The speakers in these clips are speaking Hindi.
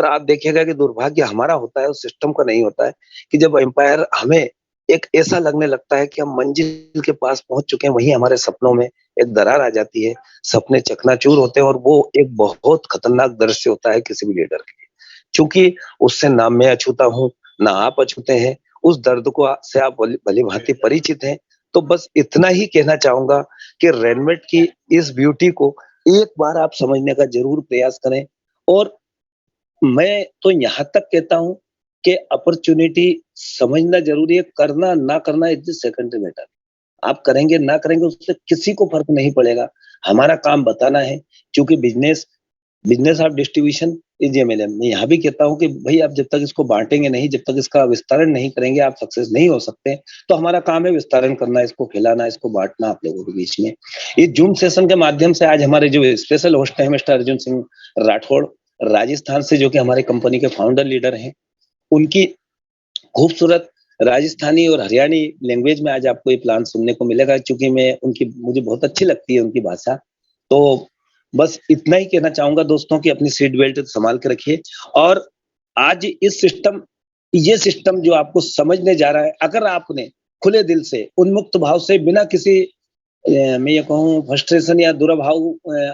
पर आप देखिएगा कि दुर्भाग्य हमारा होता है, उस सिस्टम का नहीं होता है कि जब एम्पायर हमें एक ऐसा लगने लगता है कि हम मंजिल के पास पहुँच चुके हैं, वहीं हमारे सपनों में एक दरार आ जाती है, सपने चकनाचूर होते हैं और वो एक बहुत खतरनाक दृश्य होता है किसी भी लीडर के लिए। चूँकि उससे ना मैं अछूता हूँ, ना आप अछूते हैं, उस दर्द को से आप भली-भाँति परिचित हैं। तो बस इतना ही कहना चाहूँगा कि रेनमेट की इस ब्यूटी को एक बार आप समझने का ज़रूर प्रयास करें और मैं तो यहाँ तक कहता हूँ कि अपॉर्च्युनिटी समझना ज़रूरी है, करना ना करना इज़ द सेकेंडरी मैटर। आप करेंगे, ना करेंगे उससे किसी को फ़र्क नहीं पड़ेगा। हमारा काम बताना है क्योंकि business business of distribution is MLM. मैं यहाँ भी कहता हूँ कि भई आप जब तक इसको बाँटेंगे नहीं, जब तक इसका विस्तारण नहीं करेंगे, आप सक्सेस नहीं हो सकते। तो हमारा काम है विस्तारण करना, इसको फैलाना, इसको बाँटना आप लोगों के बीच में। इस ज़ूम सेशन के माध्यम से आज हमारे जो स्पेशल होस्ट हैं मिस्टर अर्जुन सिंह राठौड़, राजस्थान से जो कि हमारी कंपनी के फाउंडर लीडर हैं, उनकी खूबसूरत राजस्थानी और हरियाणी लैंग्वेज में आज आपको ये प्लान सुनने को मिलेगा क्योंकि मैं उनकी मुझे बहुत अच्छी लगती है उनकी भाषा। तो बस इतना ही कहना चाहूँगा दोस्तों कि अपनी सीट बेल्ट सँभाल के रखिए और आज ये सिस्टम जो आपको समझने जा रहा है, अगर आपने खुले दिल से, उन्मुक्त भाव से बिना किसी मैं ये कहूँ फ्रस्ट्रेशन या दुर्भाव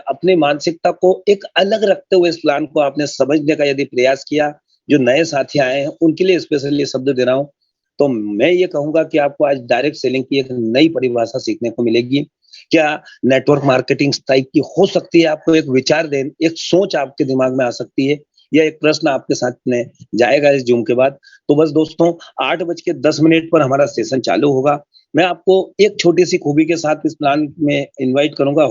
अपनी मानसिकता को एक अलग रखते हुए इस प्लान को आपने समझने का यदि प्रयास किया, जो नए साथी आए हैं, उनके लिए स्पेशली ये शब्द दे रहा हूँ। तो मैं ये कहूँगा कि आपको आज डायरेक्ट सेलिंग की एक नई परिभाषा सीखने को मिलेगी। क्या नेटवर्क मार्केटिंग टाइप की हो सकती है, आपको एक विचार दें, एक सोच आपके दिमाग में आ सकती है या एक प्रश्न आपके साथ में जाएगा इस ज़ूम के बाद। तो बस दोस्तों 8:10 पर हमारा सेशन चालू होगा। मैं आपको एक छोटी-सी खूबी के साथ इस प्लान में इनवाइट करूँगा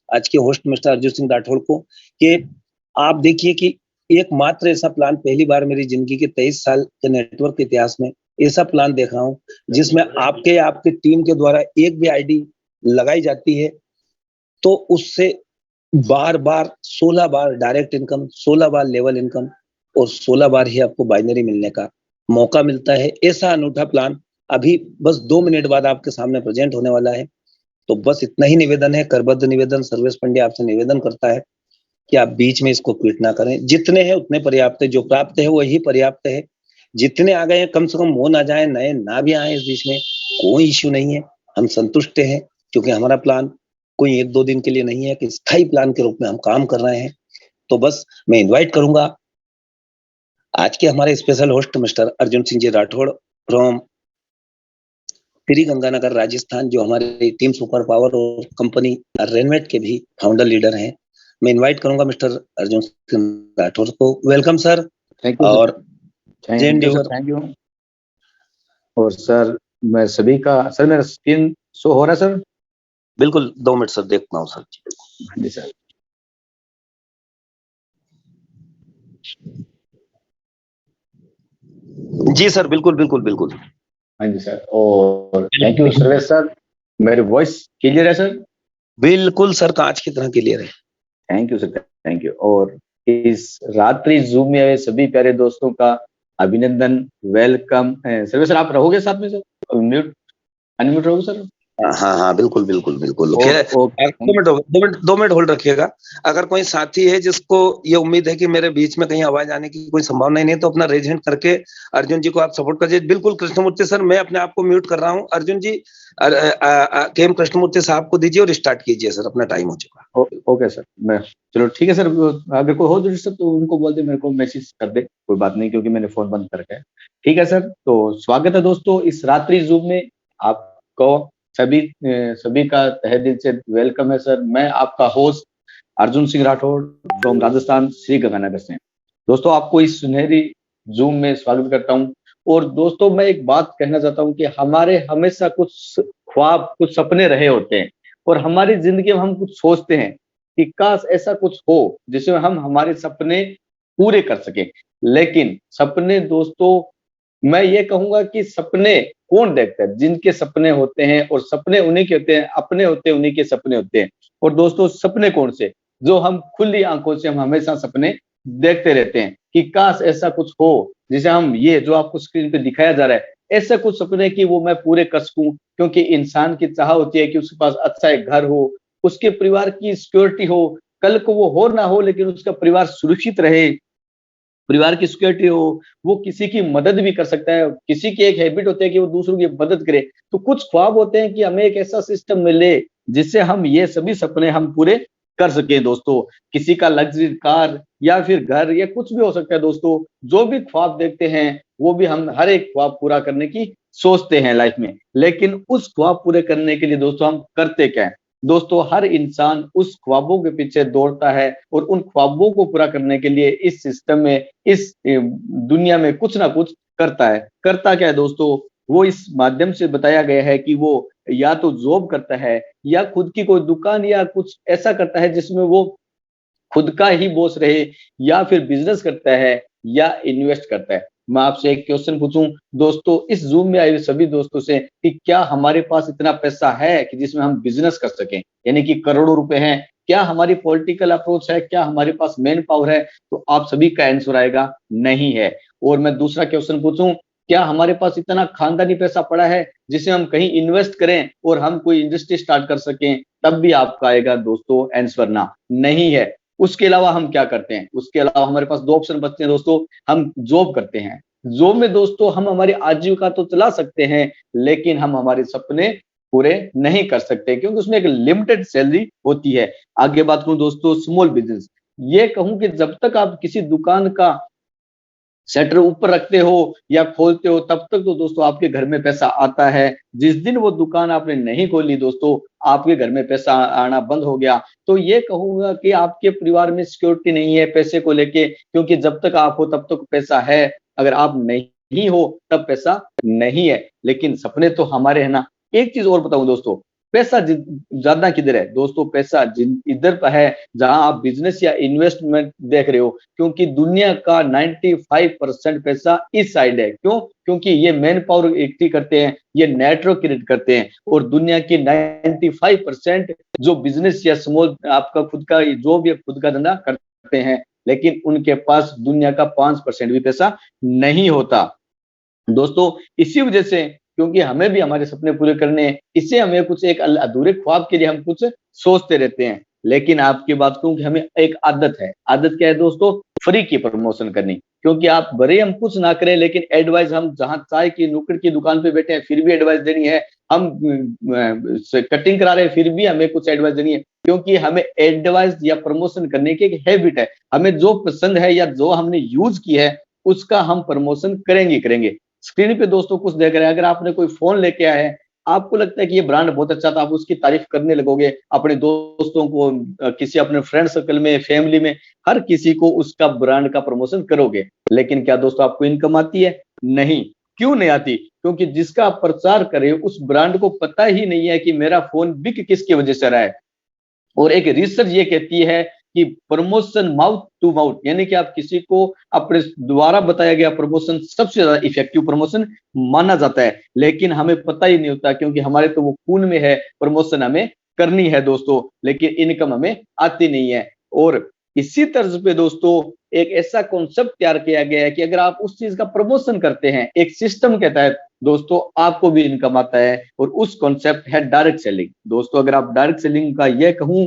आज के होस्ट मिस्टर अर्जुन सिंह राठौड़ को कि आप देखिए कि एकमात्र ऐसा प्लान पहली बार मेरी ज़िंदगी के 23 साल के नेटवर्क के इतिहास में ऐसा प्लान देख रहा हूँ, जिसमें आपकी टीम के द्वारा एक भी आईडी लगाई जाती है, तो उससे बार-बार 16 बार डायरेक्ट इनकम, 16 बार लेवल इनकम और 16 बार ही आपको बाइनरी मिलने का मौका मिलता है। ऐसा अनूठा प्लान अभी बस 2 मिनट बाद आपके सामने प्रेज़ेंट होने वाला है। तो बस इतना ही निवेदन है, करबद्ध निवेदन, सर्वेश पंड्या आपसे निवेदन करता है कि आप बीच में इसको क्विट ना करें। जितने हैं उतने पर्याप्त है, जो प्राप्त है वही पर्याप्त है। जितने आ गए हैं कम से कम वो ना जाएँ, नए ना भी आएँ इस बीच में, कोई इश्यू नहीं है। हम संतुष्ट हैं क्योंकि हमारा प्लान कोई 1-2 दिन के लिए नहीं है कि स्थायी प्लान के रूप में हम काम कर रहे हैं। तो बस मैं इनवाइट करूँगा आज के हमारे special host mister Arjun Singh ji Rathore from Shri Ganganagar Rajasthan, जो हमारी टीम सुपर पावर और कंपनी रेनवेट के भी फाउंडर लीडर हैं। मैं इनवाइट करूँगा मिस्टर अर्जुन सिंह राठौड़ को। Welcome sir. थैंक यू और सर, थैंक यू। और सर मैं सभी का सर मेरा स्क्रीन शो हो रहा है सर? बिल्कुल 2 मिनट सर देखता हूँ सर। हाँ जी सर। जी सर, बिल्कुल। हाँ जी सर, और थैंक यू सर्वेश सर। मेरी वॉइस क्लियर है सर? बिल्कुल सर, कांच की तरह क्लियर है। Thank you sir, thank you. और इस रात्रि जूम में आए सभी प्यारे दोस्तों का अभिनंदन, वेलकम। सर्वेश सर आप रहोगे साथ में सर? अनम्यूट रहोगे सर? हाँ, बिल्कुल। 2 मिनट होल्ड रखिएगा। अगर कोई साथी है जिसको ये उम्मीद है कि मेरे बीच में कहीं आवाज आने की कोई संभावना ही नहीं है, तो अपना रेज़ हैंड करके अर्जुन जी को आप सपोर्ट करिए। बिल्कुल कृष्णमूर्ति सर, मैं अपने आप को म्यूट कर रहा हूँ। अर्जुन जी केएम कृष्णमूर्ति साहब को दीजिए और स्टार्ट कीजिए सर, अपना टाइम हो चुका। ओके सर, मैं चलो ठीक है सर। अगर कोई हो डिस्टर्ब तो उनको बोल दे, मेरे को मैसेज कर दे, कोई बात नहीं, क्योंकि मैंने फोन बंद करके है। ठीक है सर, तो स्वागत है दोस्तों इस रात्रि जूम में। आपको सभी का तहे दिल से वेलकम है सर। मैं आपका होस्ट अर्जुन सिंह राठौड़ फ्रॉम राजस्थान, श्री गंगानगर से। दोस्तों आपको इस सुनहरी जूम में स्वागत करता हूं। और दोस्तों मैं एक बात कहना चाहता हूं कि हमारे हमेशा कुछ ख्वाब, कुछ सपने रहे होते हैं और हमारी जिंदगी में हम कुछ सोचते हैं कि काश ऐसा कुछ हो जिसमें हम हमारे सपने पूरे कर सकें। लेकिन सपने दोस्तों, मैं ये कहूंगा कि सपने कौन देखता है? जिनके सपने होते हैं, और सपने उन्हीं के होते हैं, अपने होते हैं, उन्हीं के सपने होते हैं। और दोस्तों सपने कौन से? जो हम खुली आंखों से हम हमेशा सपने देखते रहते हैं कि काश ऐसा कुछ हो जिसे हम, ये जो आपको स्क्रीन पे दिखाया जा रहा है, ऐसे कुछ सपने कि वो मैं पूरे कर सकूं। क्योंकि इंसान की चाह होती है कि उसके पास अच्छा एक घर हो, उसके परिवार की सिक्योरिटी हो, कल को वो हो ना हो लेकिन उसका परिवार सुरक्षित रहे। परिवार की सिक्योरिटी हो, वो किसी की मदद भी कर सकता है। किसी की एक हैबिट होती है कि वो दूसरों की मदद करे। तो कुछ ख्वाब होते हैं कि हमें एक ऐसा सिस्टम मिले जिससे हम ये सभी सपने हम पूरे कर सकें दोस्तों। किसी का लग्ज़री कार या फिर घर या कुछ भी हो सकता है दोस्तों। जो भी ख्वाब देखते हैं, वो भी हम हर एक ख्वाब पूरा करने की सोचते हैं लाइफ में। लेकिन उस ख्वाब पूरे करने के लिए दोस्तों हम करते क्या हैं? दोस्तों हर इंसान उस ख्वाबों के पीछे दौड़ता है और उन ख्वाबों को पूरा करने के लिए इस सिस्टम में, इस दुनिया में कुछ ना कुछ करता है। करता क्या है दोस्तों? वो इस माध्यम से बताया गया है कि वो या तो जॉब करता है या खुद की कोई दुकान या कुछ ऐसा करता है जिसमें वो खुद का ही बॉस रहे, या फिर बिज़नेस करता है या इन्वेस्ट करता है। मैं आपसे एक क्वेश्चन पूछूँ दोस्तों, इस ज़ूम में आए हुए सभी दोस्तों से, कि क्या हमारे पास इतना पैसा है कि जिसमें हम बिज़नेस कर सकें? यानी कि करोड़ों रुपए हैं। क्या हमारी पॉलिटिकल अप्रोच है? क्या हमारे पास मैन पावर है? तो आप सभी का आंसर आएगा नहीं है। और मैं दूसरा क्वेश्चन पूछूँ, क्या हमारे पास इतना खानदानी पैसा पड़ा है जिसे हम कहीं इन्वेस्ट करें और हम कोई इंडस्ट्री स्टार्ट कर सकें? तब भी आपका आएगा दोस्तों आंसर ना, नहीं है। उसके अलावा हम क्या करते हैं? उसके अलावा हमारे पास 2 ऑप्शन बचते हैं दोस्तों, हम जॉब करते हैं। जॉब में दोस्तों हम हमारी आजीविका तो चला सकते हैं, लेकिन हम हमारे सपने पूरे नहीं कर सकते, क्योंकि उसमें एक लिमिटेड सैलरी होती है। आगे बात करूँ दोस्तों स्मॉल बिज़नेस, ये कहूँ कि जब तक आप किसी दुकान का शटर ऊपर रखते हो या खोलते हो, तब तक तो दोस्तों आपके घर में पैसा आता है। जिस दिन वो दुकान आपने नहीं खोली दोस्तों, आपके घर में पैसा आना बंद हो गया, तो ये कहूँगा कि आपके परिवार में सिक्योरिटी नहीं है पैसे को लेके, क्योंकि जब तक आप हो तब तक पैसा है, अगर आप नहीं हो तब पैसा नहीं है। लेकिन सपने तो हमारे हैं ना। एक चीज़ और बताऊँ दोस्तों, पैसा जि ज़्यादा किधर है? दोस्तों पैसा जिन इधर पे है जहाँ आप बिज़नेस या इन्वेस्टमेंट देख रहे हो, क्योंकि दुनिया का 95% पैसा इस साइड है। क्यों? क्योंकि ये मैन पावर इकट्ठी करते हैं, ये नेटवर्क क्रिएट करते हैं, और दुनिया की 95% जो बिज़नेस या स्मॉल आपका खुद का जॉब या खुद का धंधा करते हैं, लेकिन उनके पास दुनिया का 5% भी पैसा नहीं होता। दोस्तों इसी वजह से, क्योंकि हमें भी हमारे सपने पूरे करने हैं, इससे हमें कुछ एक अधूरे ख्वाब के लिए हम कुछ सोचते रहते हैं। लेकिन आपकी बात कहूँ कि हमें एक आदत है। आदत क्या है दोस्तों? फ्री की प्रमोशन करनी। क्योंकि आप भले ही हम कुछ ना करें, लेकिन एडवाइस हम जहाँ चाय की नुक्कड़ की दुकान पे बैठे हैं फिर भी एडवाइस देनी है। हम कटिंग करा रहे हैं फिर भी हमें कुछ एडवाइस देनी है, क्योंकि हमें एडवाइस या प्रमोशन करने की एक हैबिट है। हमें जो पसंद है या जो हमने यूज की है उसका हम प्रमोशन करेंगे करेंगे। स्क्रीन पे दोस्तों कुछ देख रहे हैं, अगर आपने कोई फ़ोन लेके आया है, आपको लगता है कि ये ब्रांड बहुत अच्छा था, आप उसकी तारीफ़ करने लगोगे, अपने दोस्तों को किसी अपने फ्रेंड सर्कल में, फैमिली में, हर किसी को उसका ब्रांड का प्रमोशन करोगे। लेकिन क्या दोस्तों आपको इनकम आती है? नहीं। क्यों नहीं आती? क्योंकि जिसका आप प्रचार कर रहे हो उस ब्रांड को पता ही नहीं है कि मेरा फ़ोन बिक किसकी वजह से रहा है। और एक रिसर्च ये कहती है कि प्रमोशन माउथ टू माउथ, यानी कि आप किसी को अपने द्वारा बताया गया प्रमोशन सबसे ज्यादा इफेक्टिव प्रमोशन माना जाता है। लेकिन हमें पता ही नहीं होता, क्योंकि हमारे तो वो खून में है, प्रमोशन हमें करनी है दोस्तों, लेकिन इनकम हमें आती नहीं है। और इसी तर्ज पे दोस्तों एक ऐसा कॉन्सेप्ट तैयार किया गया है कि अगर आप उस चीज का प्रमोशन करते हैं एक सिस्टम के तहत, दोस्तों आपको भी इनकम आता है। और उस कॉन्सेप्ट है डायरेक्ट सेलिंग। दोस्तों अगर आप डायरेक्ट सेलिंग का यह कहूं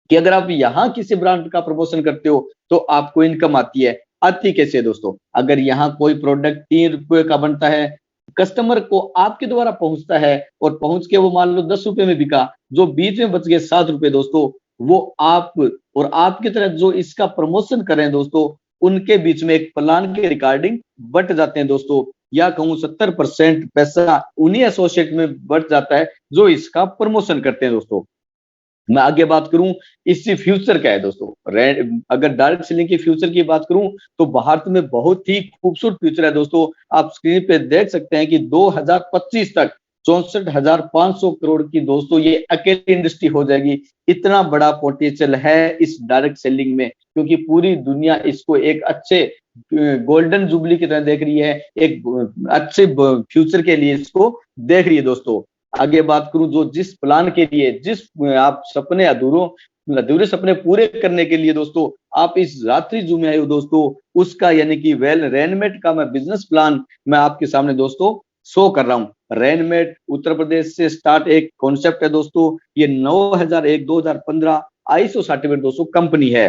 कि अगर आप यहाँ किसी ब्रांड का प्रमोशन करते हो तो आपको इनकम आती है। आती कैसे है दोस्तों? अगर यहाँ कोई प्रोडक्ट 3 रुपए का बनता है, कस्टमर को आपके द्वारा पहुंचता है और पहुंच के वो मान लो 10 रुपए में बिका, जो बीच में बच गए 7 रुपए दोस्तों, वो आप और आपकी तरह जो इसका प्रमोशन कर रहे हैं दोस्तों, उनके बीच में एक प्लान के रिगार्डिंग बट जाते हैं दोस्तों। या कहूँ 70% पैसा उन्हीं एसोसिएट में बट जाता है जो इसका प्रमोशन करते हैं दोस्तों। मैं आगे बात करूं, इससे फ्यूचर क्या है दोस्तों? अगर डायरेक्ट सेलिंग के फ्यूचर की बात करूं तो भारत में बहुत ही खूबसूरत फ्यूचर है दोस्तों। आप स्क्रीन पे देख सकते हैं कि 2025 तक 64,500 करोड़ की दोस्तों ये अकेली इंडस्ट्री हो जाएगी। इतना बड़ा पोटेंशियल है इस डायरेक्ट सेलिंग में, क्योंकि पूरी दुनिया इसको एक अच्छे गोल्डन जुबली की तरह देख रही है, एक अच्छे फ्यूचर के लिए इसको देख रही है दोस्तों। आगे बात करूं, जो जिस प्लान के लिए, जिस आप सपने अधूरे सपने पूरे करने के लिए दोस्तों आप इस रात्रि जू में आए हो दोस्तों, उसका यानी कि वेल रेनमेट का मैं बिजनेस प्लान मैं आपके सामने दोस्तों शो कर रहा हूं। रेनमेट उत्तर प्रदेश से स्टार्ट एक कॉन्सेप्ट है दोस्तों। ये 9001 2015 आईएसओ सर्टिफिकेट दोस्तों कंपनी है।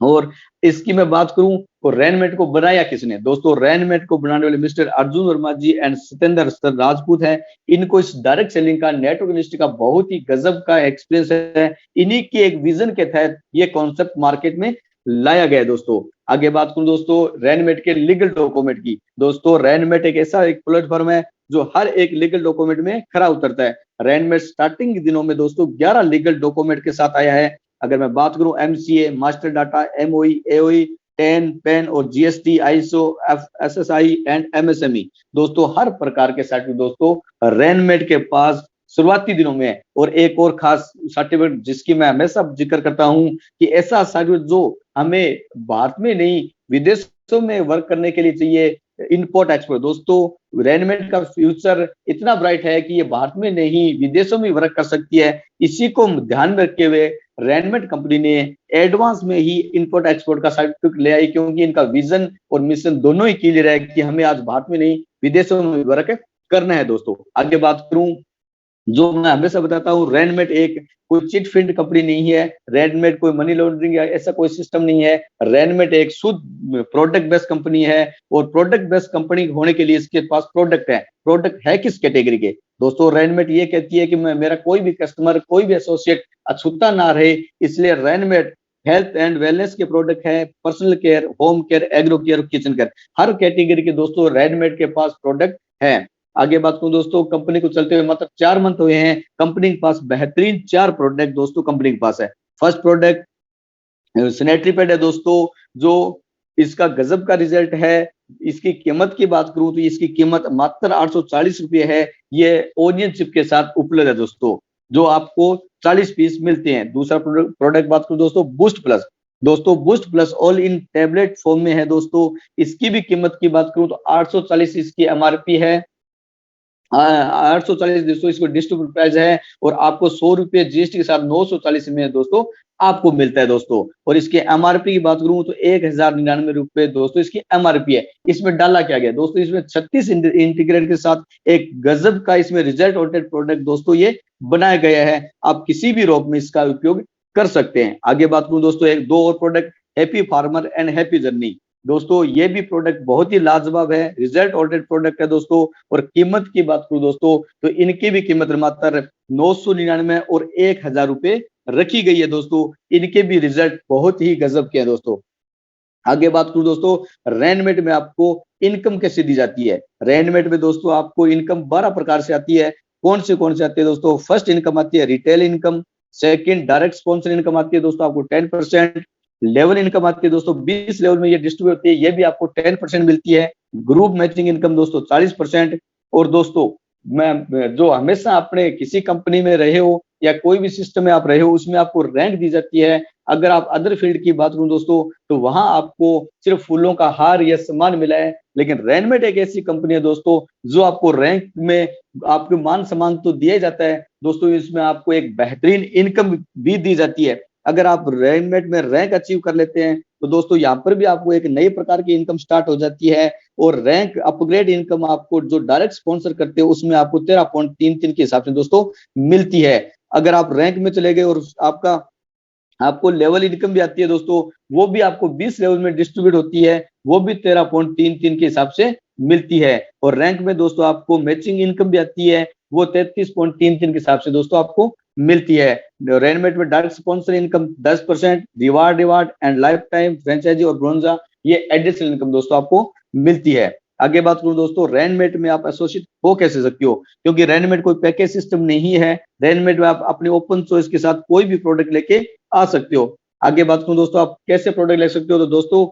और इसकी मैं बात करूं तो रैनमेट को बनाया किसने? दोस्तों रैनमेट को बनाने वाले mister Arjun Verma ji and Satyendra sir Rajput हैं। इनको इस डायरेक्ट सेलिंग का, नेटवर्क इंडस्ट्री का बहुत ही गजब का एक्सपीरियंस है। इन्हीं के एक विजन के तहत ये कॉन्सेप्ट मार्केट में लाया गया है दोस्तों। आगे बात करूं दोस्तों रैनमेट के लीगल डॉक्यूमेंट की। दोस्तों रैनमेट एक ऐसा एक प्लेटफॉर्म है जो हर एक लीगल डॉक्यूमेंट में खरा उतरता है। रैनमेट स्टार्टिंग के दिनों में दोस्तों 11 लीगल डॉक्यूमेंट के साथ आया है। अगर मैं बात करूं MCA, master data, MOE, AOE, TAN, PAN और GST, ISO, SSI and MSME, दोस्तों हर प्रकार के सर्टिफिकेट दोस्तों रैनमेट के पास शुरुआती दिनों में है। और एक और खास सर्टिफिकेट जिसकी मैं हमेशा जिक्र करता हूं कि ऐसा सर्टिफिकेट जो हमें भारत में नहीं विदेशों में वर्क करने के लिए चाहिए, इंपोर्ट एक्सपोर्ट। दोस्तों रैनमेट का फ्यूचर इतना ब्राइट है कि ये भारत में नहीं विदेशों में वर्क कर सकती है। इसी को ध्यान में रखते हुए रैनमेट कंपनी ने एडवांस में ही इंपोर्ट एक्सपोर्ट का सर्टिफिकेट ले आई, क्योंकि इनका विजन और मिशन दोनों ही क्लियर है कि हमें आज भारत में नहीं विदेशों में वर्क करना है। दोस्तों आगे बात करूं, जो मैं हमेशा बताता हूँ रैनमेट एक कोई चिट फंड कंपनी नहीं है, रैनमेट कोई मनी लॉन्ड्रिंग या ऐसा कोई सिस्टम नहीं है। रैनमेट एक शुद्ध प्रोडक्ट बेस्ड कंपनी है और प्रोडक्ट बेस्ड कंपनी होने के लिए इसके पास प्रोडक्ट है। प्रोडक्ट है किस कैटेगरी के? दोस्तों रैनमेट ये कहती है कि मेरा कोई भी कस्टमर, कोई भी एसोसिएट अछूता ना रहे, इसलिए रैनमेट हेल्थ एंड वेलनेस के प्रोडक्ट है, personal care, home care, agro care, kitchen care, हर कैटेगरी के दोस्तों रैनमेट के पास प्रोडक्ट है। आगे बात करूं दोस्तों, कंपनी को चलते हुए मात्र 4 मंथ हुए हैं, कंपनी के पास बेहतरीन 4 प्रोडक्ट दोस्तों कंपनी के पास है। फर्स्ट प्रोडक्ट सैनिटरी पैड है दोस्तों, जो इसका गजब का रिजल्ट है। इसकी कीमत की बात करूं तो इसकी कीमत मात्र 840 रुपये है। ये ओनियन चिप के साथ उपलब्ध है दोस्तों, जो आपको 40 पीस मिलते हैं। दूसरा प्रोडक्ट बात करूं दोस्तों बूस्ट प्लस। दोस्तों boost plus all in tablet form में है दोस्तों। इसकी भी कीमत की बात करूं तो 840 इसकी एमआरपी है। 840 दोस्तों इसको डिस्ट्रीब्यूट प्राइस है और आपको 100 रुपये जीएसटी के साथ 940 में दोस्तों आपको मिलता है दोस्तों। और इसके एमआरपी की बात करूं तो 1099 रुपये दोस्तों इसकी एमआरपी है। इसमें डाला क्या गया दोस्तों, इसमें 36 इंटीग्रेट के साथ एक गजब का इसमें रिजल्ट ओरिएंटेड प्रोडक्ट दोस्तों ये बनाया गया है। आप किसी भी रोग में इसका उपयोग कर सकते हैं। आगे बात करूं दोस्तों एक दो और product, happy farmer and happy journey. दोस्तों ये भी प्रोडक्ट बहुत ही लाजवाब है, रिजल्ट ओरिएंटेड प्रोडक्ट है दोस्तों। और कीमत की बात करूं दोस्तों तो इनकी भी कीमत मात्र 999 और 1000 रुपये रखी गई है दोस्तों। इनके भी रिजल्ट बहुत ही गजब के हैं दोस्तों। आगे बात करूं दोस्तों, रैनमेट में आपको इनकम कैसे दी जाती है? रैनमेट में दोस्तों आपको इनकम 12 प्रकार से आती है। कौन से आती है दोस्तों? फर्स्ट इनकम आती है retail income, second direct sponsor income आती है दोस्तों आपको 10%, लेवल इनकम आती है दोस्तों 20 लेवल में ये डिस्ट्रीब्यूट होती है, ये भी आपको 10% मिलती है। ग्रुप मैचिंग इनकम दोस्तों 40%। और दोस्तों मैं जो हमेशा अपने किसी कंपनी में रहे हो या कोई भी सिस्टम में आप रहे हो उसमें आपको रैंक दी जाती है। अगर आप अदर फील्ड की बात करूं दोस्तों तो वहां आपको सिर्फ फूलों का हार या सम्मान मिला है, लेकिन रैनमेट एक ऐसी कंपनी है दोस्तों जो आपको रैंक में आपको मान सम्मान तो दिया जाता है दोस्तों, इसमें आपको एक बेहतरीन इनकम भी दी जाती है। अगर आप रैनमेट में रैंक अचीव कर लेते हैं तो दोस्तों यहाँ पर भी आपको एक नई प्रकार की इनकम स्टार्ट हो जाती है। और रैंक अपग्रेड इनकम आपको जो डायरेक्ट स्पॉन्सर करते हो उसमें आपको 13.33 के हिसाब से दोस्तों मिलती है। अगर आप रैंक में चले गए और आपको लेवल इनकम भी आती है दोस्तों, वो भी आपको 20 लेवल में डिस्ट्रीब्यूट होती है, वो भी 13.33 के हिसाब से मिलती है। और रैंक में दोस्तों आपको मैचिंग इनकम भी आती है, वो 33.33 के हिसाब से दोस्तों आपको मिलती है। रैनमेट में direct sponsor income 10%, reward and life time franchise और ब्रोंजा ये एडिशनल इनकम दोस्तों आपको मिलती है। आगे बात करूं दोस्तों, रैनमेट में आप एसोसिएट हो कैसे सकते हो, क्योंकि रैनमेट कोई पैकेज सिस्टम नहीं है। रैनमेट में आप अपने ओपन चॉइस के साथ कोई भी प्रोडक्ट लेके आ सकते हो। आगे बात करूं दोस्तों, आप कैसे प्रोडक्ट ले सकते हो, तो दोस्तों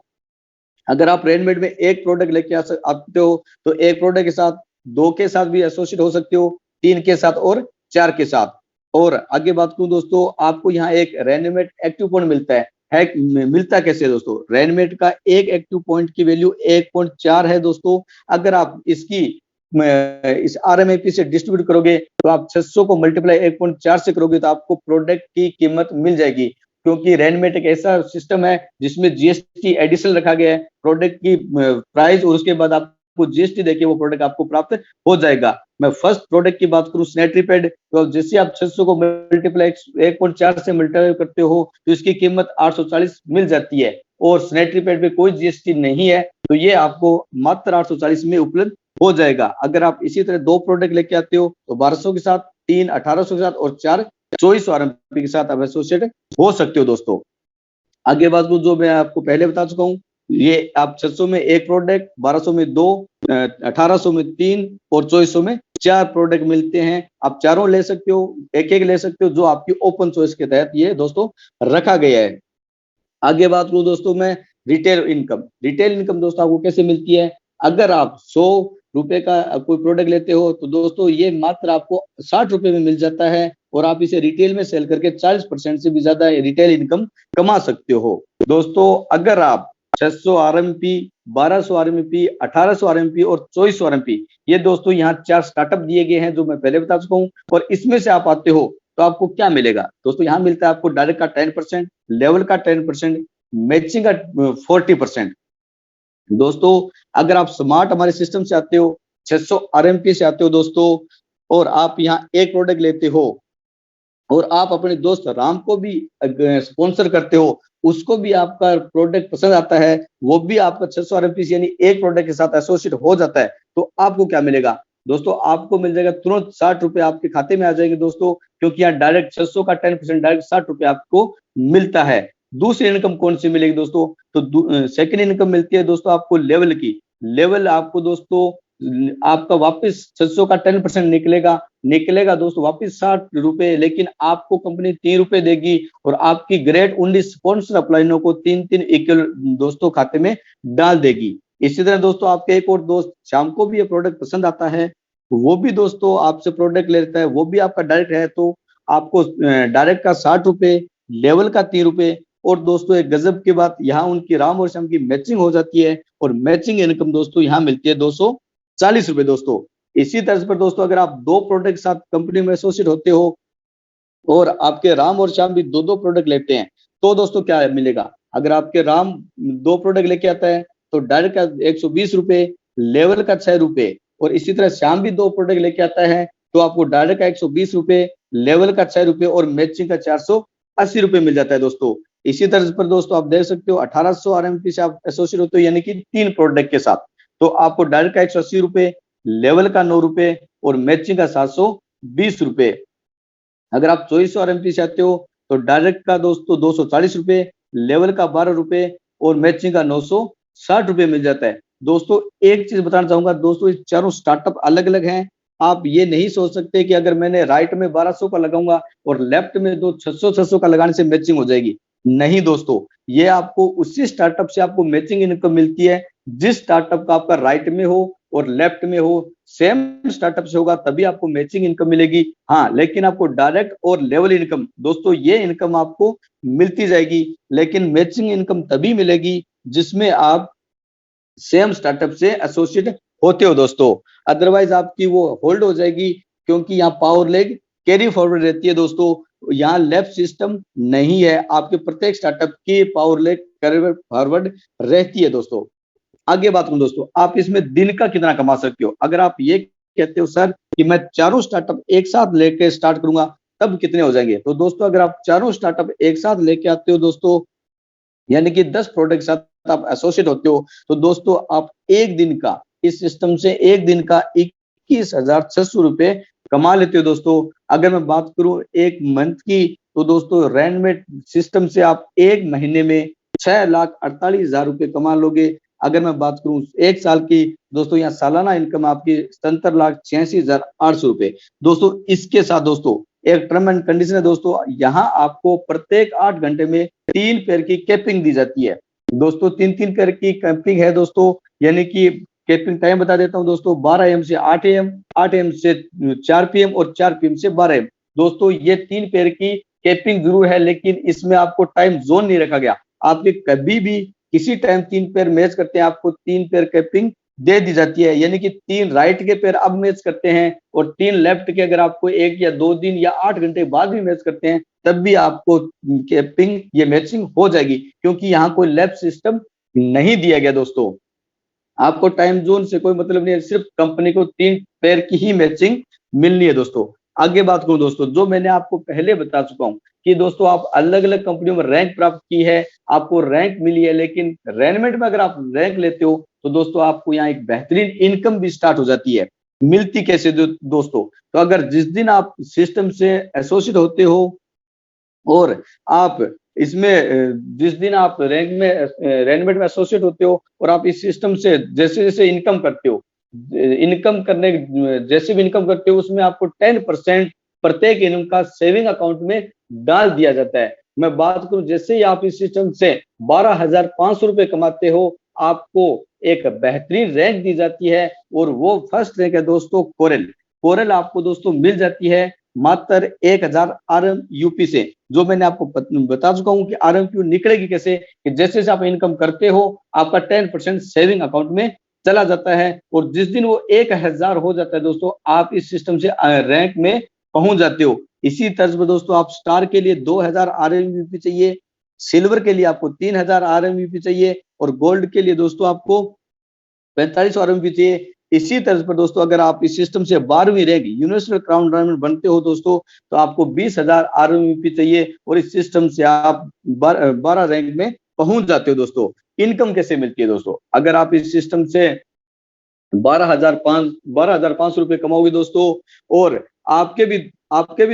अगर आप रैनमेट में एक प्रोडक्ट लेके आते हो तो एक प्रोडक्ट के साथ 2 के साथ भी एसोसिएट हो सकते हो, 3 के साथ और 4 के साथ। और आगे बात करूं दोस्तों, आपको यहाँ एक रैनमेट एक्टिव पॉइंट मिलता है मिलता कैसे दोस्तों? रैनमेट का एक एक्टिव पॉइंट की वैल्यू 1.4 है दोस्तों। अगर आप इसकी इस आरएमएपी से डिस्ट्रीब्यूट करोगे तो आप 600 को मल्टीप्लाई 1.4 से करोगे तो आपको प्रोडक्ट की कीमत मिल जाएगी। क्योंकि रैनमेट एक ऐसा सिस्टम है जिसमें जीएसटी एडिशनल रखा गया है, प्रोडक्ट की प्राइस और उसके बाद आप आपको जीएसटी देके वो प्रोडक्ट आपको प्राप्त हो जाएगा। मैं फर्स्ट प्रोडक्ट की बात करूं स्नेटरी पैड, तो जैसे आप 600 को मल्टीप्लाई 1.4 से मल्टीप्लाई करते हो तो इसकी कीमत 840 मिल जाती है, और स्नेटरी पैड पे कोई जीएसटी नहीं है, तो ये आपको मात्र 840 में उपलब्ध हो जाएगा। अगर आप इसी तरह 2 प्रोडक्ट लेके आते हो तो 1200 के साथ, 3 1800 के साथ और 4 2400 आरएमपी के साथ आप एसोसिएट हो सकते हो दोस्तों। आगे बात करूं, जो मैं आपको पहले बता चुका हूं, ये आप 600 में 1 प्रोडक्ट, 1200 में 2, 1800 में 3 और 2400 में 4 प्रोडक्ट मिलते हैं। आप चारों ले सकते हो, एक-एक ले सकते हो, जो आपकी ओपन चॉइस के तहत ये दोस्तों रखा गया है। आगे बात करूं दोस्तों मैं रिटेल इनकम। रिटेल इनकम दोस्तों आपको कैसे मिलती है? अगर आप 100 रुपए का कोई प्रोडक्ट लेते हो तो दोस्तों ये मात्र आपको 60 रुपए में मिल जाता है, और आप इसे रिटेल में सेल करके 40% से भी ज्यादा रिटेल इनकम कमा सकते हो। दोस्तों अगर आप 600 आरएमपी, 1200 आरएमपी, 1800 आरएमपी और 2400 आरएमपी, ये दोस्तों यहाँ 4 स्टार्टअप दिए गए हैं जो मैं पहले बता चुका हूँ, और इसमें से आप आते हो तो आपको क्या मिलेगा दोस्तों? यहाँ मिलता है आपको डायरेक्ट का 10%, लेवल का 10%, मैचिंग का 40%। दोस्तों अगर आप स्मार्ट हमारे सिस्टम से आते हो, 600 आरएमपी से आते हो दोस्तों, और आप यहाँ एक प्रोडक्ट लेते हो, और आप अपने दोस्त राम को भी स्पॉन्सर करते हो, उसको भी आपका प्रोडक्ट पसंद आता है, वो भी आपका 600 आरएमपी यानी एक प्रोडक्ट के साथ एसोसिएट हो जाता है, तो आपको क्या मिलेगा दोस्तों? आपको मिल जाएगा तुरंत 60 रुपए आपके खाते में आ जाएंगे दोस्तों, क्योंकि यहाँ डायरेक्ट 600 का 10% डायरेक्ट 60 रुपए आपको मिलता है। दूसरी इनकम कौन सी मिलेगी दोस्तों? तो सेकंड इनकम मिलती है दोस्तों आपको लेवल की। लेवल आपको दोस्तों आपका वापस 600 का 10% निकलेगा दोस्तों वापस 60 रुपए, लेकिन आपको कंपनी 3 रुपए देगी, और आपकी ग्रेड 19 स्पॉन्सर अपलाइनों को 3-3 इक्वल दोस्तों खाते में डाल देगी। इसी तरह दोस्तों आपके एक और दोस्त शाम को भी ये प्रोडक्ट पसंद आता है, वो भी दोस्तों आपसे प्रोडक्ट लेता है, वो भी आपका डायरेक्ट है, तो आपको डायरेक्ट का 60 रुपए, लेवल का 3 रुपए, और दोस्तों एक गजब की बात, यहाँ उनकी राम और श्याम की मैचिंग हो जाती है, और मैचिंग इनकम दोस्तों यहाँ मिलती है 240 रुपए दोस्तों। इसी तरह पर दोस्तों अगर आप 2 प्रोडक्ट साथ कंपनी में एसोसिएट होते हो, और आपके राम और श्याम भी 2-2 प्रोडक्ट लेते हैं, तो दोस्तों क्या मिलेगा? अगर आपके राम 2 प्रोडक्ट लेके आता है तो डायरेक्ट का 120 रुपए, लेवल का 6 रुपए, और इसी तरह श्याम भी 2 प्रोडक्ट लेके आता है तो आपको डायरेक्ट का 120 रुपए, लेवल का 6 रुपए और मैचिंग का 480 रुपए मिल जाता है दोस्तों। इसी तरह पर दोस्तों आप देख सकते हो 1800 आरएमपी से आप एसोसिएट होते हो, यानी कि 3 प्रोडक्ट के साथ, तो आपको डायरेक्ट का 180 रुपए, लेवल का 9 रुपए और मैचिंग का 720 रुपए। अगर आप 2400 आरएमपी से आते हो तो डायरेक्ट का दोस्तों 240 रुपए, लेवल का 12 रुपए और मैचिंग का 960 रुपए मिल जाता है। दोस्तों एक चीज बताना चाहूंगा दोस्तों, ये चारों स्टार्टअप अलग अलग हैं। आप ये नहीं सोच सकते कि अगर मैंने राइट में 1200 का लगाऊंगा और लेफ्ट में 600 का लगाने से मैचिंग हो जाएगी। नहीं दोस्तों, ये आपको उसी स्टार्टअप से आपको मैचिंग इनकम मिलती है जिस स्टार्टअप का आपका राइट में हो और लेफ्ट में हो, सेम स्टार्टअप से होगा तभी आपको मैचिंग इनकम मिलेगी। हाँ, लेकिन आपको डायरेक्ट और लेवल इनकम दोस्तों ये इनकम आपको मिलती जाएगी, लेकिन मैचिंग इनकम तभी मिलेगी जिसमें आप सेम स्टार्टअप से एसोसिएट होते हो दोस्तों, अदरवाइज आपकी वो होल्ड हो जाएगी, क्योंकि यहाँ पावर लेग कैरी फॉरवर्ड रहती है दोस्तों। यहाँ लेफ्ट सिस्टम नहीं है, आपके प्रत्येक स्टार्टअप की पावर लेग कैरी फॉरवर्ड रहती है दोस्तों। आगे बात करूं दोस्तों, आप इसमें दिन का कितना कमा सकते हो? अगर आप ये कहते हो सर कि मैं चारों स्टार्टअप एक साथ लेके स्टार्ट करूंगा तब कितने हो जाएंगे, तो दोस्तों अगर आप चारों स्टार्टअप एक साथ लेके आते हो दोस्तों, यानी कि 10 प्रोडक्ट साथ आप एसोसिएट होते हो, तो दोस्तों आप एक दिन का इस सिस्टम से एक दिन का 21,600 रुपए कमा लेते हो दोस्तों। अगर मैं बात करूं एक मंथ की, तो दोस्तों रैंडमेट सिस्टम से आप एक महीने में 6,48,000 रुपए कमा लोगे। अगर मैं बात करूं एक साल की, दोस्तों यहाँ सालाना इनकम आपकी 77,86,800 रुपए। दोस्तों इसके साथ दोस्तों एक टर्म एंड कंडीशन है दोस्तों, यहाँ आपको प्रत्येक 8 घंटे में 3 पेयर की कैपिंग दी जाती है दोस्तों। 3-3 पेयर की कैपिंग है दोस्तों, यानी कि कैपिंग टाइम बता देता हूं दोस्तों, 12 AM से 8 AM, 8 AM से 4 PM और 4 PM से 12 AM। दोस्तों ये 3 पेयर की कैपिंग जरूर है, लेकिन इसमें आपको टाइम जोन नहीं रखा गया। आपके कभी भी किसी टाइम 3 पेयर मैच करते हैं, आपको 3 पेयर कैपिंग दे दी जाती है, यानी कि 3 राइट के पेयर अब मैच करते हैं और 3 लेफ्ट के अगर आपको 1 या 2 दिन या 8 घंटे बाद भी मैच करते हैं तब भी आपको कैपिंग ये मैचिंग हो जाएगी, क्योंकि यहाँ कोई लेफ्ट सिस्टम नहीं दिया गया दोस्तों। आपको टाइम जोन से कोई मतलब नहीं है, सिर्फ कंपनी को 3 पेयर की ही मैचिंग मिलनी है दोस्तों। आगे बात करूं दोस्तों, जो मैंने आपको पहले बता चुका हूं कि दोस्तों आप अलग अलग कंपनियों में रैंक प्राप्त की है, आपको रैंक मिली है, लेकिन रेनमेंट में अगर आप रैंक लेते हो तो दोस्तों आपको यहाँ एक बेहतरीन इनकम भी स्टार्ट हो जाती है। मिलती कैसे दोस्तों, तो अगर जिस दिन आप सिस्टम से एसोसिएट होते हो और आप इसमें जिस दिन आप रैंक में रेनमेंट में एसोसिएट होते हो और आप इस सिस्टम से जैसे जैसे इनकम करते हो, इनकम करने जैसे भी इनकम करते हो उसमें आपको 10% प्रत्येक इनकम का सेविंग अकाउंट में डाल दिया जाता है। मैं बात करूं, जैसे ही आप इस सिस्टम से 12,500 रुपए कमाते हो, आपको एक बेहतरीन रैंक दी जाती है और वो फर्स्ट रैंक है दोस्तों कोरल। कोरल आपको दोस्तों मिल जाती है मात्र 1000 आरएम यूपी से। जो मैंने आपको बता चुका हूं कि आरएमक्यू निकलेगी कैसे, कि जैसे जैसे आप इनकम करते हो आपका 10% सेविंग अकाउंट में चला जाता है और जिस दिन वो 1000 हो जाता है दोस्तों, आप इस सिस्टम से रैंक में पहुंच जाते हो। इसी तर्ज पर दोस्तों आप स्टार के लिए 2000 आरएमयूपी चाहिए, सिल्वर के लिए आपको 3000 आरएमयूपी चाहिए और गोल्ड के लिए दोस्तों आपको 45 आरएमपी चाहिए। इसी तरह पर दोस्तों अगर आप इस सिस्टम से 12वीं रैंक यूनिवर्सल क्राउन डायमंड बनते हो दोस्तों, तो आपको 20,000 आरएमपी चाहिए और इस सिस्टम से आप 12 रैंक में पहुंच जाते हो दोस्तों। इनकम कैसे मिलती है दोस्तों, अगर आप इस सिस्टम से 12,500 रुपए कमाओगे दोस्तों और आपके भी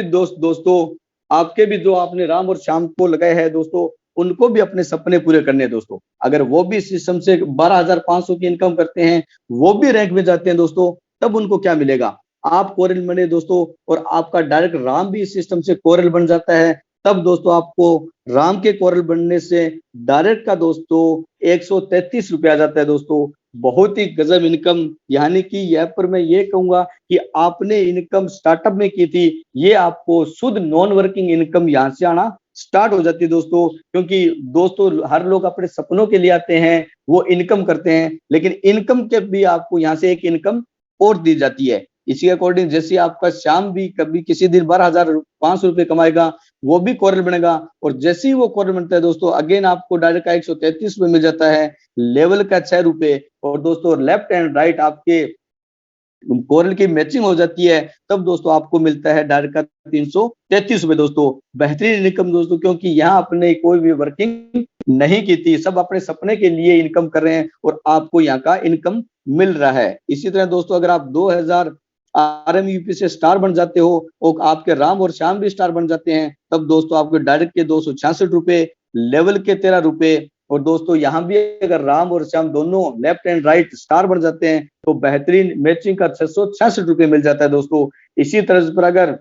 दोस्तों आपके भी जो आपने राम और श्याम को लगाए हैं दोस्तों, उनको भी अपने सपने पूरे करने हैं दोस्तों। अगर वो भी सिस्टम से 12,500 की इनकम करते हैं, वो भी रैंक में जाते हैं दोस्तों, तब उनको क्या मिलेगा, आप कोरल बने दोस्तों और आपका डायरेक्ट राम भी इस सिस्टम से कोरल बन जाता है। तब दोस्तों आपको राम के कोरल बनने से डायरेक्ट का दोस्तों 133 रुपये आ जाता है दोस्तों। बहुत ही गजब इनकम, यानी कि यहाँ पर मैं ये कहूंगा कि आपने इनकम स्टार्टअप में की थी, ये आपको शुद्ध नॉन वर्किंग इनकम यहाँ से आना स्टार्ट हो जाती है दोस्तों। क्योंकि दोस्तों हर लोग अपने सपनों के लिए आते हैं, वो इनकम करते हैं, लेकिन इनकम के भी आपको यहाँ से एक इनकम और दी जाती है। इसी अकॉर्डिंग जैसे आपका शाम भी कभी किसी दिन 12,500 रुपये कमाएगा, वो भी कोरल बनेगा और जैसे ही वो कोरल बनता है दोस्तों, अगेन आपको डायरेक्ट का 133 रुपये मिल जाता है, लेवल का 6 रुपये और दोस्तों लेफ्ट एंड राइट आपके कोरल की मैचिंग हो जाती है, तब दोस्तों आपको मिलता है डायरेक्ट का 333 रुपए दोस्तों। बेहतरीन इनकम दोस्तों, क्योंकि यहाँ आपने कोई भी वर्किंग नहीं की थी, सब अपने सपने के लिए इनकम कर रहे हैं और आपको यहाँ का इनकम मिल रहा है। इसी तरह दोस्तों अगर आप 2000 आरएमयूपी से स्टार बन जाते हो और आपके राम और श्याम भी स्टार बन जाते हैं, तब दोस्तों आपके डायरेक्ट के 266 रुपए, लेवल के 13 रुपए और दोस्तों यहाँ भी अगर राम और श्याम दोनों लेफ्ट एंड राइट स्टार बन जाते हैं तो बेहतरीन मैचिंग का 666 रुपये मिल जाता है दोस्तों। इसी तरह पर अगर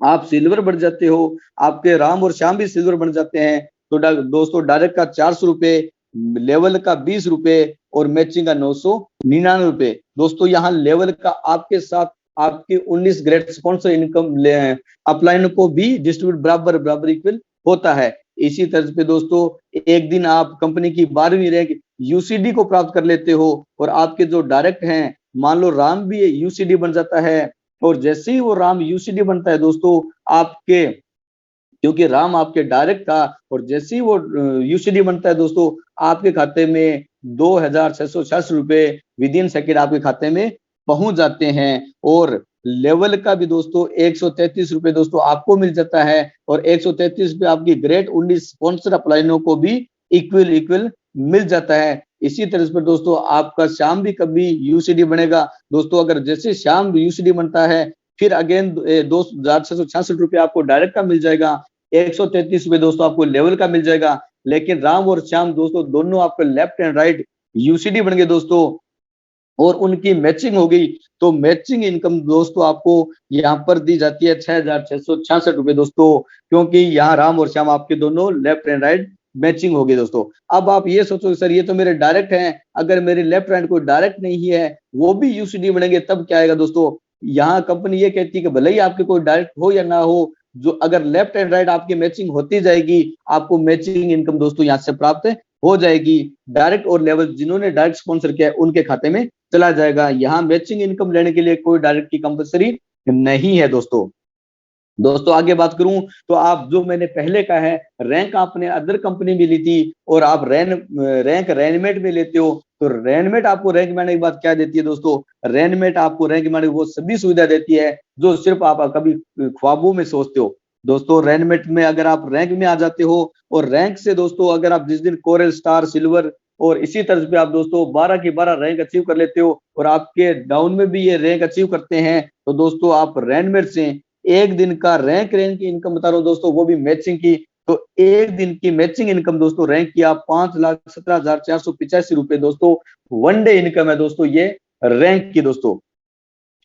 आप सिल्वर बन जाते हो, आपके राम और श्याम भी सिल्वर बन जाते हैं, तो दोस्तों डायरेक्ट का 400 रुपये, लेवल का 20 रुपये और मैचिंग का 999 रुपये। दोस्तों यहाँ लेवल का आपके साथ आपके 19 ग्रेट स्पॉन्सर इनकम अपलाइन को भी डिस्ट्रीब्यूट बराबर बराबर इक्वल होता है। इसी तरह पे दोस्तों एक दिन आप कंपनी की 12वीं रैंक यूसीडी को प्राप्त कर लेते हो और आपके जो डायरेक्ट हैं, मान लो राम भी यूसीडी बन जाता है और जैसे ही वो राम यूसीडी बनता है दोस्तों, आपके क्योंकि राम आपके डायरेक्ट था और जैसे ही वो यूसीडी बनता है दोस्तों, आपके खाते में 2,666 रुपए विद इन सेकेंड आपके खाते में पहुंच जाते हैं और लेवल का भी दोस्तों 133 रुपए दोस्तों आपको मिल जाता है और 133 रुपए आपकी ग्रेट 19 स्पॉन्सर अपलाइनों को भी इक्वल मिल जाता है। इसी तरह पर दोस्तों आपका शाम भी कभी यूसीडी बनेगा दोस्तों। अगर जैसे शाम यूसीडी बनता है, फिर अगेन 2,666 रुपये आपको डायरेक्ट का मिल जाएगा, 133 रुपये दोस्तों आपको लेवल का मिल जाएगा। लेकिन राम और श्याम दोस्तों दोनों आपके लेफ्ट एंड राइट यूसीडी बन गए दोस्तों और उनकी मैचिंग हो गई, तो मैचिंग इनकम दोस्तों आपको यहाँ पर दी जाती है 6,666 रुपये दोस्तों, क्योंकि यहाँ राम और श्याम आपके दोनों लेफ्ट एंड राइट मैचिंग हो गई दोस्तों। अब आप ये सोचो सर ये तो मेरे डायरेक्ट हैं, अगर मेरे लेफ्ट हैंड कोई डायरेक्ट नहीं है वो भी यूसीडी बनेंगे तब क्या आएगा दोस्तों। यहाँ कंपनी ये कहती है कि भले ही आपके कोई डायरेक्ट हो या ना हो, जो अगर लेफ्ट एंड राइट आपकी मैचिंग होती जाएगी, आपको मैचिंग इनकम दोस्तों यहाँ से प्राप्त हो जाएगी। डायरेक्ट और लेवल जिन्होंने डायरेक्ट स्पॉन्सर किया है उनके खाते में चला जाएगा। यहाँ मैचिंग इनकम लेने के लिए कोई डायरेक्ट की कंपलसरी नहीं है दोस्तों। दोस्तों आगे बात करूं तो आप जो मैंने पहले कहा है, रैंक आपने अदर कंपनी में ली थी और आप रैंक रैनमेट में लेते हो, तो रैनमेट आपको रैंक मैनेजर के बाद क्या देती है दोस्तों, रैनमेट आपको रैंक मैनेजर वो सभी सुविधा देती है जो सिर्फ आप कभी ख्वाबों में सोचते हो। दोस्तों रैनमेट में अगर आप रैंक में आ जाते हो और रैंक से दोस्तों अगर आप जिस दिन कोरल स्टार सिल्वर और इसी तर्ज पे आप दोस्तों 12 की 12 रैंक अचीव कर लेते हो और आपके डाउन में भी ये रैंक अचीव करते हैं, तो दोस्तों आप रैनमेट से एक दिन का रैंक की इनकम बता रहा हूँ दोस्तों, वो भी मैचिंग की, तो एक दिन की मैचिंग इनकम दोस्तों रैंक की आप 5,17,485 रुपए दोस्तों वन डे इनकम है दोस्तों ये रैंक की। दोस्तों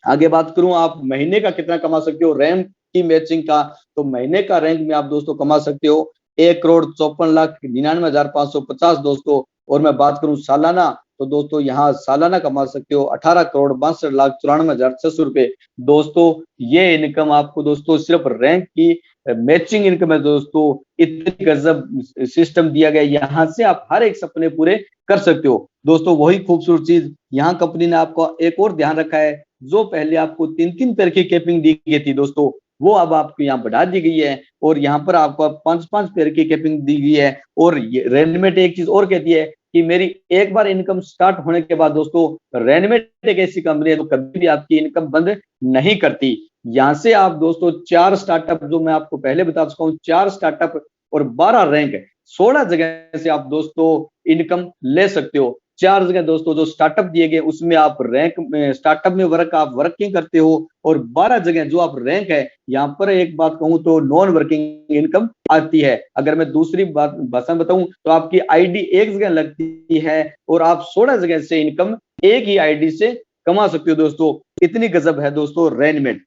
आगे बात करूं आप महीने का कितना कमा सकते हो रैंक की मैचिंग का, तो महीने का रैंक में आप दोस्तों कमा सकते हो 1,54,99,550 दोस्तों। और मैं बात करूं सालाना, तो दोस्तों यहाँ सालाना कमा सकते हो 18,62,94,600 रुपए दोस्तों। ये इनकम आपको दोस्तों सिर्फ रैंक की मैचिंग इनकम है दोस्तों, इतनी गजब सिस्टम दिया गया, यहाँ से आप हर एक सपने पूरे कर सकते हो दोस्तों। वही खूबसूरत चीज यहाँ कंपनी ने आपको एक और ध्यान रखा है, जो पहले आपको 3-3 पैर की कैपिंग दी गई थी दोस्तों, वो अब आपको यहाँ बढ़ा दी गई है और यहाँ पर आपको 5-5 पैर की कैपिंग दी गई है। और रेनमेट एक चीज और कहती है कि मेरी एक बार इनकम स्टार्ट होने के बाद दोस्तों रेनमेट एक ऐसी कंपनी है जो कभी भी आपकी इनकम बंद नहीं करती। यहाँ से आप दोस्तों 4 स्टार्टअप जो मैं आपको पहले बता चुका हूँ, 4 स्टार्टअप और 12 रैंक, 16 जगह से आप दोस्तों इनकम ले सकते हो। 4 जगह दोस्तों जो स्टार्टअप दिए गए उसमें आप रैंक में स्टार्टअप में आप वर्किंग करते हो और 12 जगह जो आप रैंक है, यहाँ पर एक बात कहूं तो नॉन वर्किंग इनकम आती है। अगर मैं दूसरी बात भाषा में बताऊं तो आपकी आईडी एक जगह लगती है और आप 16 जगह से इनकम एक ही आईडी से कमा सकते हो दोस्तों। इतनी गजब है दोस्तों रेनमेट।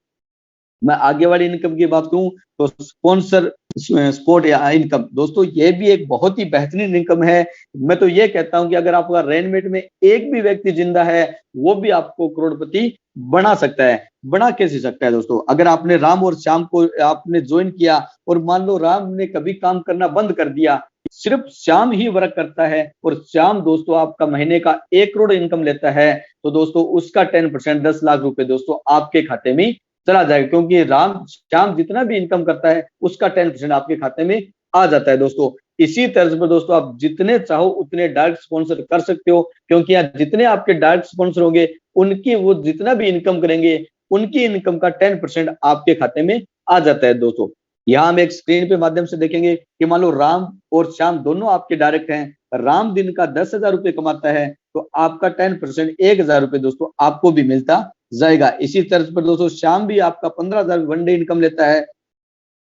मैं आगे वाली इनकम की बात करूं तो स्पॉन्सर स्पोर्ट या इनकम, दोस्तों ये भी एक बहुत ही बेहतरीन इनकम है। मैं तो ये कहता हूं कि अगर आपका रेनमेट में एक भी व्यक्ति जिंदा है वो भी आपको करोड़पति बना सकता है। बना कैसे सकता है दोस्तों, अगर आपने राम और श्याम को आपने ज्वाइन किया और मान लो राम ने कभी काम करना बंद कर दिया, सिर्फ श्याम ही वर्क करता है और श्याम दोस्तों आपका महीने का 1 करोड़ इनकम लेता है, तो दोस्तों उसका 10% 10 लाख रुपए दोस्तों आपके खाते में चला जाएगा, क्योंकि राम श्याम जितना भी इनकम करता है उसका 10% आपके खाते में आ जाता है दोस्तों। इसी तर्ज पर दोस्तों आप जितने चाहो उतने डायरेक्ट स्पॉन्सर कर सकते हो, क्योंकि यहाँ जितने आपके डायरेक्ट स्पॉन्सर होंगे उनकी वो जितना भी इनकम करेंगे उनकी इनकम का 10% आपके खाते में आ जाता है दोस्तों। यहाँ हम एक स्क्रीन पे माध्यम से देखेंगे कि मान लो राम और श्याम दोनों आपके डायरेक्ट हैं, राम दिन का 10,000 रुपए कमाता है तो आपका 10% 1,000 रुपए दोस्तों आपको भी मिलता जाएगा। इसी तर्ज पर दोस्तों श्याम भी आपका 15,000 वन डे इनकम लेता है,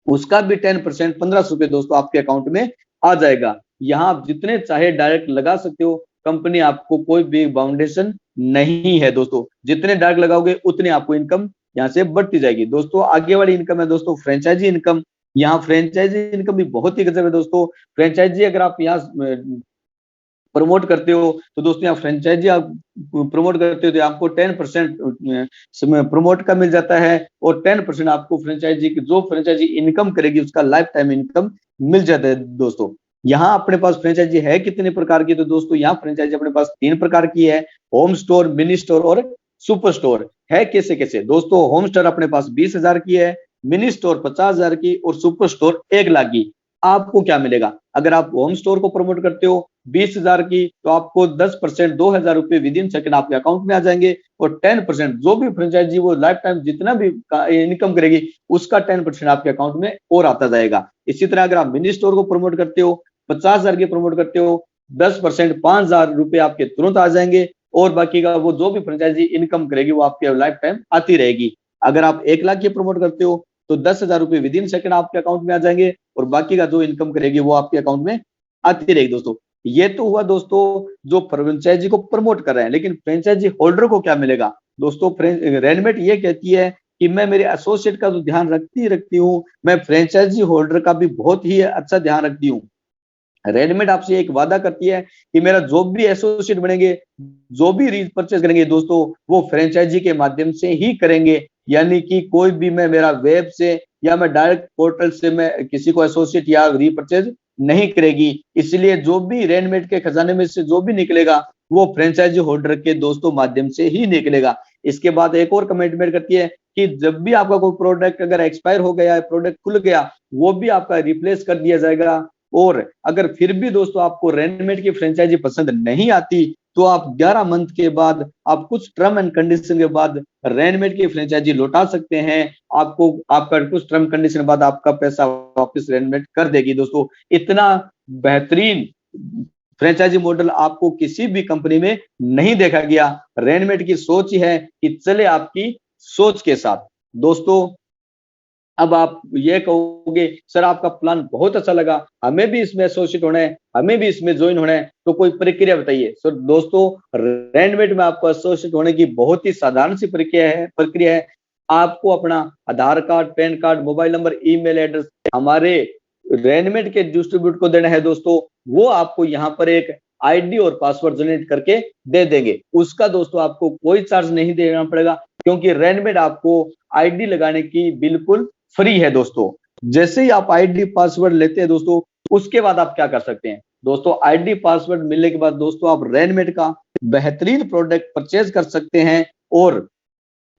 उसका भी 10% 1,500 रुपए दोस्तों आपके अकाउंट में आ जाएगा। यहाँ आप जितने चाहे डायरेक्ट लगा सकते हो, कंपनी आपको कोई भी बाउंडेशन नहीं है दोस्तों, जितने डायरेक्ट लगाओगे उतनी आपको इनकम यहाँ से बढ़ती जाएगी दोस्तों। आगे वाली इनकम है दोस्तों फ्रेंचाइजी इनकम। यहाँ फ्रेंचाइजी इनकम भी बहुत ही गजब है दोस्तों। फ्रेंचाइजी अगर आप यहाँ प्रमोट करते हो तो दोस्तों यहाँ फ्रेंचाइजी आप प्रमोट करते हो तो आपको 10% प्रमोट का मिल जाता है और 10% आपको फ्रेंचाइजी जो फ्रेंचाइजी इनकम करेगी उसका लाइफ टाइम इनकम मिल जाता है दोस्तों। यहाँ अपने पास फ्रेंचाइजी है कितने प्रकार की, तो दोस्तों यहाँ फ्रेंचाइजी अपने पास 3 प्रकार की है, होम स्टोर, मिनी स्टोर और सुपर स्टोर है। कैसे कैसे दोस्तों, होम स्टोर अपने पास 20,000 की है, मिनी स्टोर 50,000 की और सुपर स्टोर 1 लाख की। आपको क्या मिलेगा, अगर आप होम स्टोर को प्रमोट करते हो 20,000 की तो आपको 10% 2,000 रुपए विद इन सेकंड आपके अकाउंट में आ जाएंगे और 10% जो भी फ्रेंचाइजी वो लाइफ टाइम जितना भी इनकम करेगी उसका 10% आपके अकाउंट में और आता जाएगा। इसी तरह अगर आप मिनी स्टोर को प्रमोट करते हो 50,000 की प्रमोट करते हो 10% 5,000 रुपए आपके तुरंत आ जाएंगे और बाकी का वो जो भी फ्रेंचाइजी इनकम करेगी वो आपके लाइफ टाइम आती रहेगी। अगर आप 1 लाख की प्रमोट करते हो तो 10,000 रुपए विद इन सेकंड आपके अकाउंट में आ जाएंगे और बाकी का जो इनकम करेगी वो आपके अकाउंट में आती रहेगी दोस्तों। ये तो हुआ दोस्तों जो फ्रेंचाइजी को प्रमोट कर रहे हैं, लेकिन फ्रेंचाइजी होल्डर को क्या मिलेगा दोस्तों। रेनमेट ये कहती है कि मैं मेरे एसोसिएट का तो ध्यान रखती हूँ, मैं फ्रेंचाइजी होल्डर का भी बहुत ही अच्छा ध्यान रखती हूँ। रेडमेट आपसे एक वादा करती है कि मेरा जो भी एसोसिएट बनेंगे, जो भी रीज परचेज करेंगे दोस्तों वो फ्रेंचाइजी के माध्यम से ही करेंगे, यानी कि कोई भी मैं मेरा वेब से या मैं डायरेक्ट पोर्टल से मैं किसी को एसोसिएट या रीपरचेज नहीं करेगी। इसलिए जो भी रेडमेट के खजाने में से जो भी निकलेगा वो फ्रेंचाइजी होल्डर के दोस्तों माध्यम से ही निकलेगा। इसके बाद एक और कमिटमेंट करती है कि जब भी आपका कोई प्रोडक्ट अगर एक्सपायर हो गया, प्रोडक्ट खुल गया, वो भी आपका रिप्लेस कर दिया जाएगा। और अगर फिर भी दोस्तों आपको रेनमेड की फ्रेंचाइजी पसंद नहीं आती, तो आप 11 मंथ के बाद आप कुछ टर्म एंड कंडीशन के बाद रेनमेड की फ्रेंचाइजी लौटा सकते हैं। आपको आपका कुछ टर्म कंडीशन के बाद आपका पैसा वापस रेनमेड कर देगी दोस्तों। इतना बेहतरीन फ्रेंचाइजी मॉडल आपको किसी भी कंपनी में नहीं देखा गया। रेनमेड की सोच ही है कि चले आपकी सोच के साथ। दोस्तों अब आप ये कहोगे सर आपका प्लान बहुत अच्छा लगा, हमें भी इसमें एसोसिएट होना है, हमें भी इसमें ज्वाइन होना है, तो कोई प्रक्रिया बताइए। सर दोस्तों रेनमेड में आपको एसोसिएट होने की बहुत ही साधारण सी प्रक्रिया है। आपको अपना Aadhaar card, PAN card, mobile number, email address हमारे रेनमेड के डिस्ट्रीब्यूट को देना है दोस्तों। वो आपको यहाँ पर एक आईडी और पासवर्ड जनरेट करके दे देंगे। उसका दोस्तों आपको कोई चार्ज नहीं देना पड़ेगा, क्योंकि रेनमेड आपको आईडी लगाने की बिल्कुल फ्री है दोस्तों। जैसे ही आप आईडी पासवर्ड लेते हैं दोस्तों, उसके बाद आप क्या कर सकते हैं दोस्तों, आईडी पासवर्ड मिलने के बाद दोस्तों आप रेनमेड का बेहतरीन प्रोडक्ट परचेज कर सकते हैं। और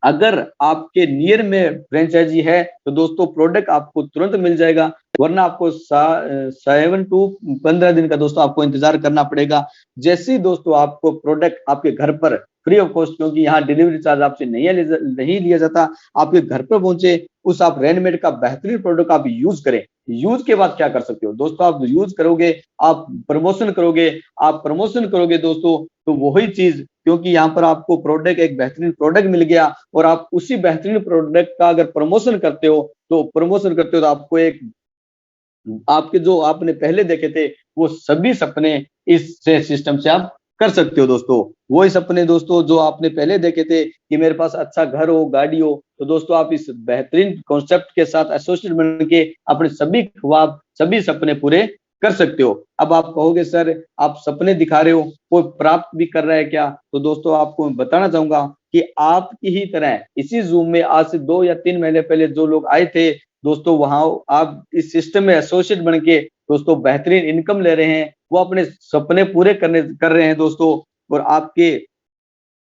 अगर आपके नियर में फ्रेंचाइजी है तो दोस्तों प्रोडक्ट आपको तुरंत मिल जाएगा, वरना आपको 7 to 15 दिन का दोस्तों आपको इंतजार करना पड़ेगा। जैसे ही दोस्तों आपको प्रोडक्ट आपके घर पर फ्री ऑफ कॉस्ट, क्योंकि यहाँ डिलीवरी चार्ज आपसे नहीं लिया जाता, आपके घर पर पहुंचे, उस आप रेनमेड का बेहतरीन प्रोडक्ट आप यूज करें। यूज के बाद क्या कर सकते हो दोस्तों, आप यूज करोगे, आप प्रमोशन करोगे दोस्तों, तो वही चीज, क्योंकि यहाँ पर आपको प्रोडक्ट एक बेहतरीन प्रोडक्ट मिल गया और आप उसी बेहतरीन प्रोडक्ट का अगर प्रमोशन करते हो तो आपको एक आपके जो आपने पहले देखे थे वो सभी सपने इस सिस्टम से आप कर सकते हो दोस्तों। वही सपने दोस्तों जो आपने पहले देखे थे कि मेरे पास अच्छा घर हो, गाड़ी हो, तो दोस्तों आप इस बेहतरीन कॉन्सेप्ट के साथ एसोसिएट बन के अपने सभी ख्वाब, सभी सपने पूरे कर सकते हो। अब आप कहोगे सर आप सपने दिखा रहे हो, कोई प्राप्त भी कर रहा है क्या? तो दोस्तों आपको मैं बताना चाहूंगा कि आपकी ही तरह इसी जूम में आज से 2 या 3 महीने पहले जो लोग आए थे दोस्तों, वहां आप इस सिस्टम में एसोसिएट बन के दोस्तों बेहतरीन इनकम ले रहे हैं, वो अपने सपने पूरे कर रहे हैं दोस्तों। और आपके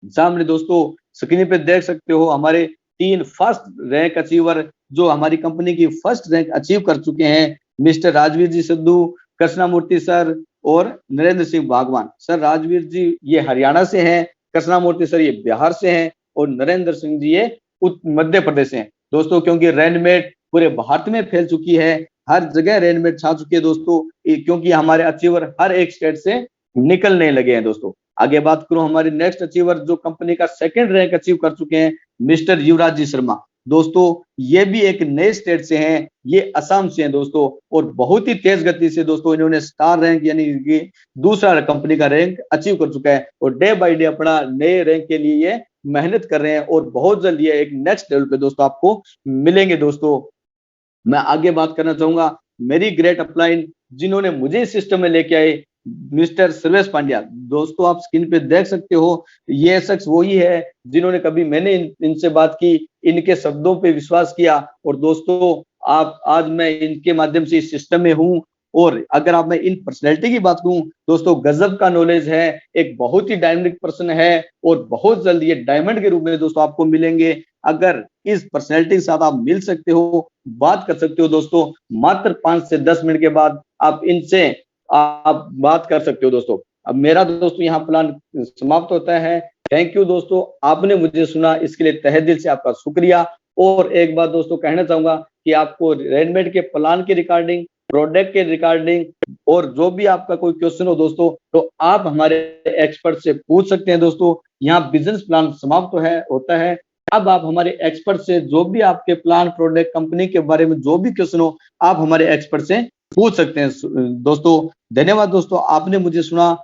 सामने दोस्तों स्क्रीन पे देख सकते हो हमारे 3 फर्स्ट रैंक अचीवर जो हमारी कंपनी की फर्स्ट रैंक अचीव कर चुके हैं, मिस्टर राजवीर जी सिद्धू, कृष्णामूर्ति सर और नरेंद्र सिंह भागवान सर। राजवीर जी ये हरियाणा से हैं, कृष्णामूर्ति सर ये बिहार से हैं और नरेंद्र सिंह जी ये मध्य प्रदेश से हैं दोस्तों। क्योंकि रेनमेड पूरे भारत में फैल चुकी है, हर जगह रेनमेड छा चुकी है दोस्तों, क्योंकि हमारे अचीवर हर एक स्टेट से निकलने लगे हैं दोस्तों। आगे बात करूं हमारी नेक्स्ट अचीवर जो कंपनी का सेकंड रैंक अचीव कर चुके हैं, मिस्टर युवराज जी शर्मा दोस्तों। ये भी एक नए स्टेट से हैं, ये असम से हैं दोस्तों, और बहुत ही तेज गति से दोस्तों इन्होंने स्टार रैंक यानी कि दूसरा कंपनी का रैंक अचीव कर चुका है और डे बाय डे अपना नए रैंक के लिए ये मेहनत कर रहे हैं और बहुत जल्द ये एक नेक्स्ट लेवल पे दोस्तों आपको मिलेंगे दोस्तों। मैं आगे बात करना चाहूंगा मेरी ग्रेट अपलाइन जिन्होंने मुझे इस सिस्टम में लेके आए, मिस्टर सर्वेश पांड्या दोस्तों। आप स्क्रीन पे देख सकते हो ये शख्स वही है जिन्होंने कभी मैंने इनसे बात की, इनके शब्दों पे विश्वास किया और दोस्तों आप आज मैं इनके माध्यम से इस सिस्टम में हूँ। और अगर आप मैं इन पर्सनैलिटी की बात करूं दोस्तों, गजब का नॉलेज है, एक बहुत ही डायनामिक पर्सन है और बहुत जल्द ये डायमंड के रूप में दोस्तों आपको मिलेंगे। अगर इस पर्सनैलिटी के साथ आप मिल सकते हो, बात कर सकते हो दोस्तों, मात्र 5 से 10 मिनट के बाद आप इनसे आप बात कर सकते हो दोस्तों। अब मेरा दोस्तों यहाँ प्लान समाप्त होता है। थैंक यू दोस्तों, आपने मुझे सुना, इसके लिए तहे दिल से आपका शुक्रिया। और एक बात दोस्तों कहना चाहूंगा कि आपको रेनमेड के प्लान की रिकॉर्डिंग, प्रोडक्ट के रिकॉर्डिंग और जो भी आपका कोई क्वेश्चन हो दोस्तों, तो आप हमारे एक्सपर्ट से पूछ सकते हैं दोस्तों। यहाँ बिजनेस प्लान समाप्त होता है। अब आप हमारे एक्सपर्ट से जो भी आपके प्लान, प्रोडक्ट, कंपनी के बारे में जो भी क्वेश्चन हो, आप हमारे एक्सपर्ट से पूछ सकते हैं दोस्तों। धन्यवाद दोस्तों, आपने मुझे सुना।